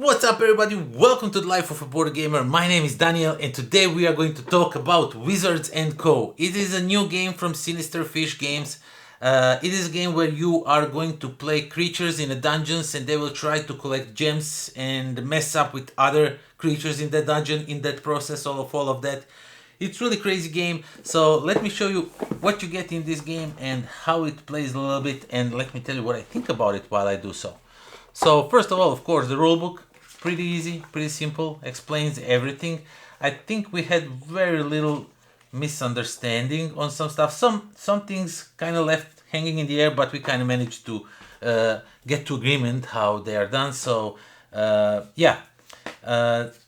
What's up everybody, welcome to the Life of a Board Gamer. My name is Daniel and today we are going to talk about Wizards & Co. It is a new game from Sinister Fish Games. It is a game where you are going to play creatures in the dungeons and they will try to collect gems and mess up with other creatures in the dungeon in that process, all of that. It's really crazy game, so let me show you what you get in this game and how it plays a little bit, and let me tell you what I think about it while I do so. So first of all, of course, the rulebook, pretty easy, pretty simple, explains everything. I think we had very little misunderstanding on some stuff. Some things kind of left hanging in the air, but we kind of managed to get to agreement how they are done. So yeah.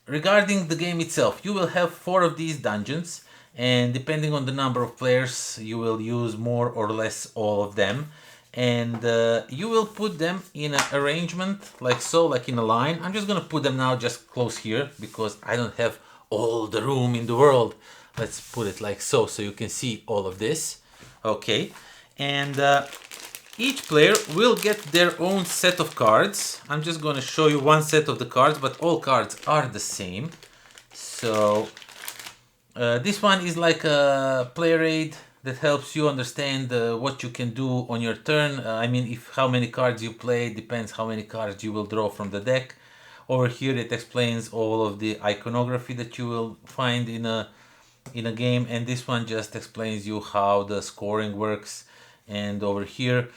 Regarding the game itself, you will have 4 of these dungeons, and depending on the number of players, you will use more or less all of them. And you will put them in an arrangement like so, like in a line. I'm just gonna put them now just close here because I don't have all the room in the world. Let's put it like so you can see all of this. Okay, and each player will get their own set of cards. I'm just going to show you one set of the cards, but all cards are the same. So this one is like a player aid that helps you understand what you can do on your turn. I mean, if how many cards you play depends how many cards you will draw from the deck. Over here it explains all of the iconography that you will find in a game, and this one just explains you how the scoring works. And over here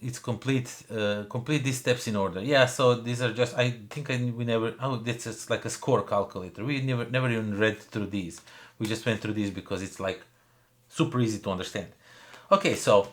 it's complete these steps in order. Yeah, so these are just, I think we never, oh, this is like a score calculator. We never even read through these. We just went through these because it's like super easy to understand. Okay, so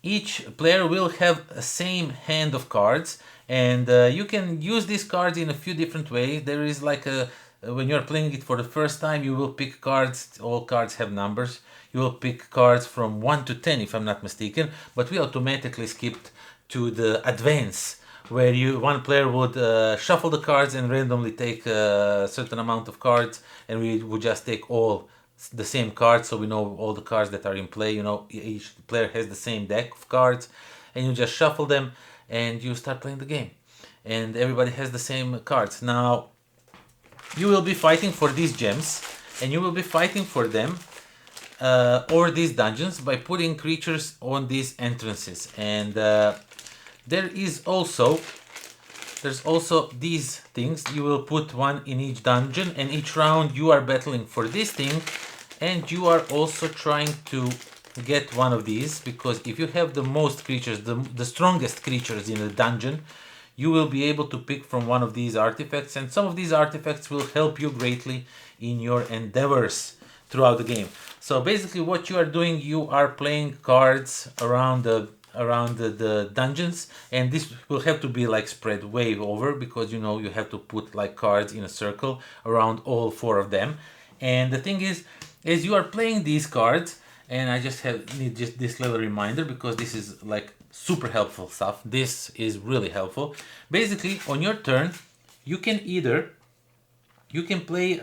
each player will have a same hand of cards, and you can use these cards in a few different ways. There is like a, when you're playing it for the first time, you will pick cards. All cards have numbers. You will pick cards from 1 to 10 if I'm not mistaken, but we automatically skipped to the advance, where one player would shuffle the cards and randomly take a certain amount of cards, and we would just take all the same cards, so we know all the cards that are in play. You know, each player has the same deck of cards, and you just shuffle them and you start playing the game, and everybody has the same cards. Now you will be fighting for these gems, and you will be fighting for them or these dungeons by putting creatures on these entrances. And there's also these things. You will put one in each dungeon, and each round you are battling for this thing, and you are also trying to get one of these, because if you have the most creatures, the strongest creatures in the dungeon, you will be able to pick from one of these artifacts, and some of these artifacts will help you greatly in your endeavors throughout the game. So basically what you are doing, you are playing cards around the dungeons, and this will have to be like spread way over, because you know you have to put like cards in a circle around all 4 of them. And the thing is, as you are playing these cards, and I just need just this little reminder because this is like super helpful stuff. This is really helpful. Basically on your turn you can play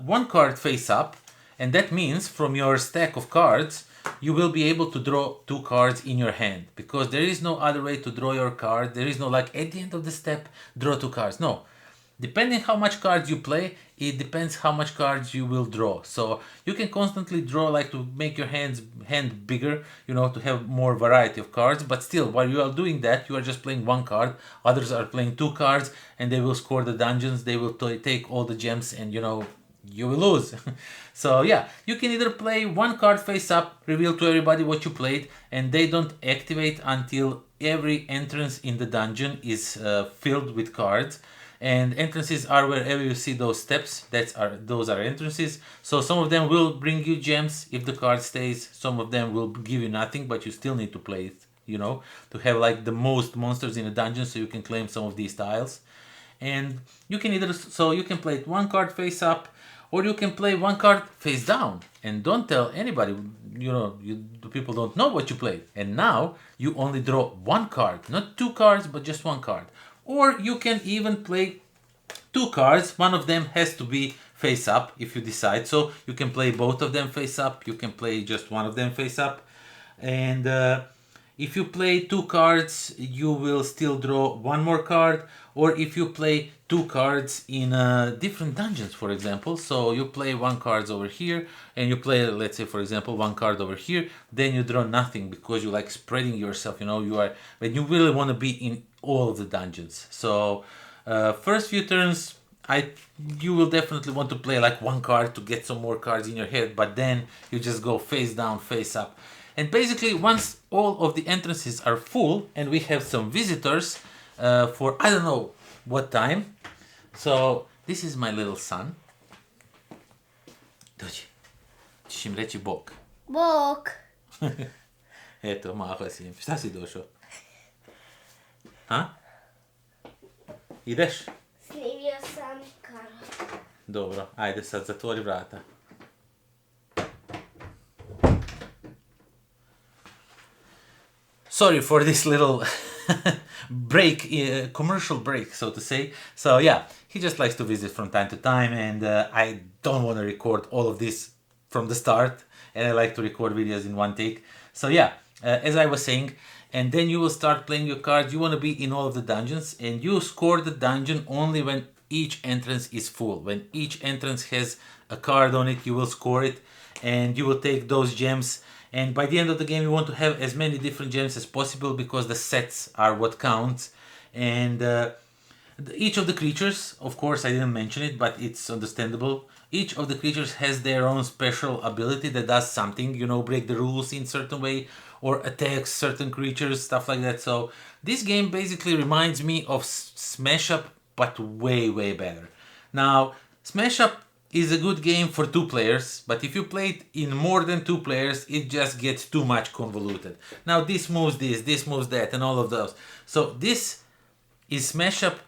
one card face up, and that means from your stack of cards you will be able to draw 2 cards in your hand, because there is no other way to draw your card. There is no like at the end of the step draw 2 cards. No, depending how much cards you play, it depends how much cards you will draw. So you can constantly draw, like to make your hand bigger, you know, to have more variety of cards. But still, while you are doing that, you are just playing 1 card. Others are playing 2 cards, and they will score the dungeons. They will take all the gems, and you know, you will lose. So yeah, you can either play 1 card face up, reveal to everybody what you played, and they don't activate until every entrance in the dungeon is filled with cards. And entrances are wherever you see those steps. Those are entrances. So some of them will bring you gems if the card stays. Some of them will give you nothing, but you still need to play it, you know, to have like the most monsters in a dungeon, so you can claim some of these tiles. And you can you can play 1 card face up, or you can play 1 card face down, and don't tell anybody, you know, the people don't know what you played. And now you only draw 1 card, not 2 cards, but just 1 card. Or you can even play 2 cards. One of them has to be face up if you decide. So you can play both of them face up. You can play just one of them face up. And If you play 2 cards, you will still draw 1 more card. Or if you play 2 cards in different dungeons, for example, so you play 1 card over here, and you play, let's say, for example, 1 card over here, then you draw nothing because you like spreading yourself. You know, you are when you really want to be in all of the dungeons. So first few turns, you will definitely want to play like 1 card to get some more cards in your head, but then you just go face down, face up. And basically, once all of the entrances are full and we have some visitors for I don't know what time. So this is my little son. Dođi. Ćeš im reći bok. Bok. Eto, mahao si im. Šta si došao? Ha? Ideš? Snimio sam karo. Dobro, ajde sad zatvori vrata. Sorry for this little break, commercial break, so to say. So yeah, he just likes to visit from time to time, and I don't want to record all of this from the start, and I like to record videos in one take. So yeah, as I was saying, and then you will start playing your cards. You want to be in all of the dungeons, and you score the dungeon only when each entrance is full. When each entrance has a card on it, you will score it, and you will take those gems. And by the end of the game, you want to have as many different gems as possible because the sets are what counts. And each of the creatures, of course, I didn't mention it, but it's understandable. Each of the creatures has their own special ability that does something, you know, break the rules in certain way or attacks certain creatures, stuff like that. So this game basically reminds me of Smash Up, but way, way better. Now, Smash Up is a good game for 2 players, but if you play it in more than 2 players, it just gets too much convoluted. Now this moves this moves that, and all of those. So this is Smash Up,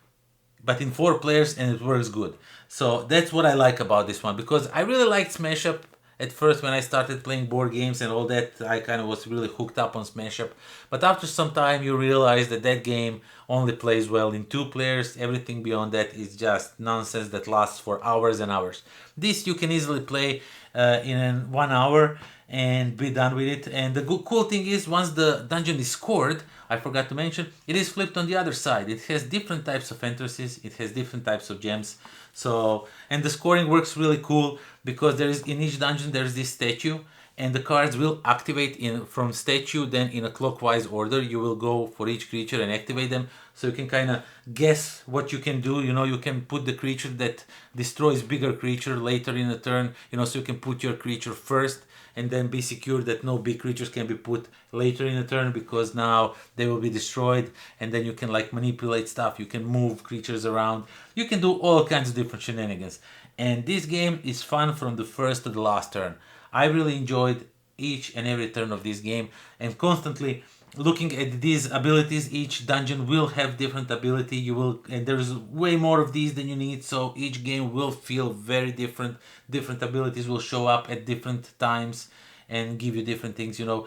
but in 4 players, and it works good. So that's what I like about this one, because I really liked Smash Up at first when I started playing board games and all that. I kind of was really hooked up on Smash Up. But after some time, you realize that that game only plays well in 2 players. Everything beyond that is just nonsense that lasts for hours and hours. This you can easily play in 1 hour and be done with it. And the cool thing is, once the dungeon is scored, I forgot to mention, it is flipped on the other side. It has different types of entrances, it has different types of gems. So, and the scoring works really cool because there is in each dungeon there's this statue, and the cards will activate in from statue, then in a clockwise order. You will go for each creature and activate them, so you can kind of guess what you can do. You know, you can put the creature that destroys bigger creature later in the turn, you know, so you can put your creature first and then be secure that no big creatures can be put later in the turn, because now they will be destroyed. And then you can like manipulate stuff, you can move creatures around, you can do all kinds of different shenanigans. And this game is fun from the first to the last turn. I really enjoyed each and every turn of this game, and constantly looking at these abilities. Each dungeon will have different ability. And there's way more of these than you need, so each game will feel very different. Different abilities will show up at different times and give you different things, you know.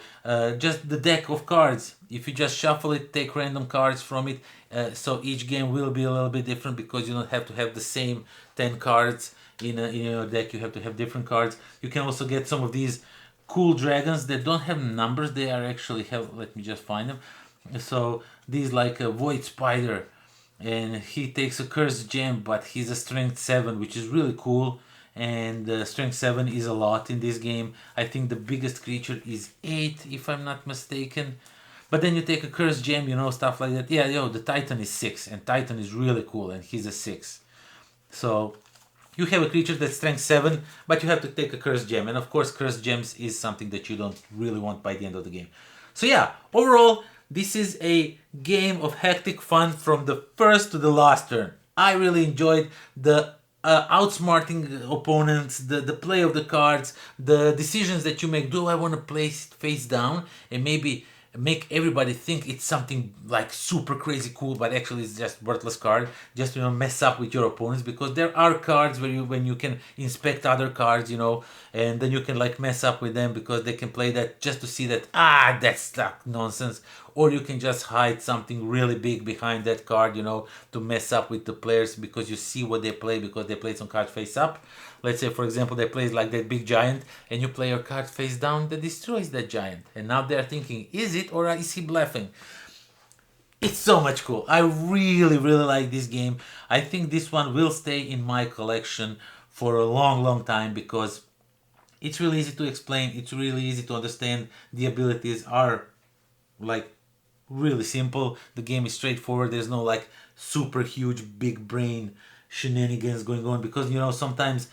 Just the deck of cards, if you just shuffle it, take random cards from it, so each game will be a little bit different, because you don't have to have the same 10 cards in your deck. You have to have different cards. You can also get some of these cool dragons that don't have numbers. They are actually have, let me just find them. So these, like a void spider, and he takes a cursed gem, but he's a strength 7, which is really cool. And strength 7 is a lot in this game. I think the biggest creature is 8, if I'm not mistaken. But then you take a cursed gem, you know, stuff like that. Yeah, the Titan is 6, and Titan is really cool, and he's a 6. So you have a creature that's strength 7, but you have to take a cursed gem. And of course, cursed gems is something that you don't really want by the end of the game. So yeah, overall, this is a game of hectic fun from the first to the last turn. I really enjoyed the outsmarting opponents, the play of the cards, the decisions that you make. Do I want to play face down and maybe make everybody think it's something like super crazy cool, but actually it's just worthless card, just to, you know, mess up with your opponents? Because there are cards where when you can inspect other cards, you know, and then you can like mess up with them because they can play that just to see that that's like nonsense. Or you can just hide something really big behind that card, you know, to mess up with the players, because you see what they play, because they played some cards face up. let's say, for example, they play like that big giant, and you play your card face down that destroys that giant. And now they're thinking, is it or is he bluffing? It's so much cool. I really, really like this game. I think this one will stay in my collection for a long, long time because it's really easy to explain. It's really easy to understand. The abilities are like really simple. The game is straightforward. There's no like super huge big brain shenanigans going on because sometimes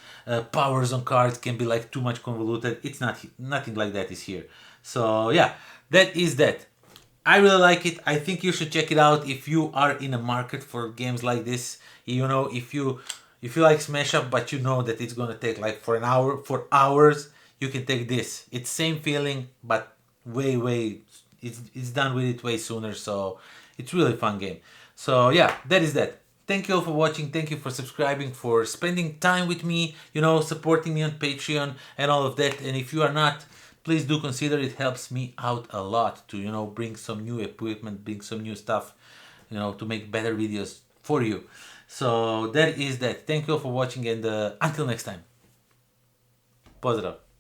powers on cards can be like too much convoluted. It's nothing like that is here. So yeah, that is that. I really like it. I think you should check it out if you are in a market for games like this. If you like Smash Up, but you know that it's gonna take like for hours, you can take this. It's same feeling, but way it's done with it way sooner. So it's really fun game. So yeah, that is that. Thank you all for watching. Thank you for subscribing, for spending time with me, supporting me on Patreon and all of that. And if you are not, please do consider it. Helps me out a lot to bring some new equipment, bring some new stuff, to make better videos for you. So that is that. Thank you all for watching, and until next time. Pozdrav.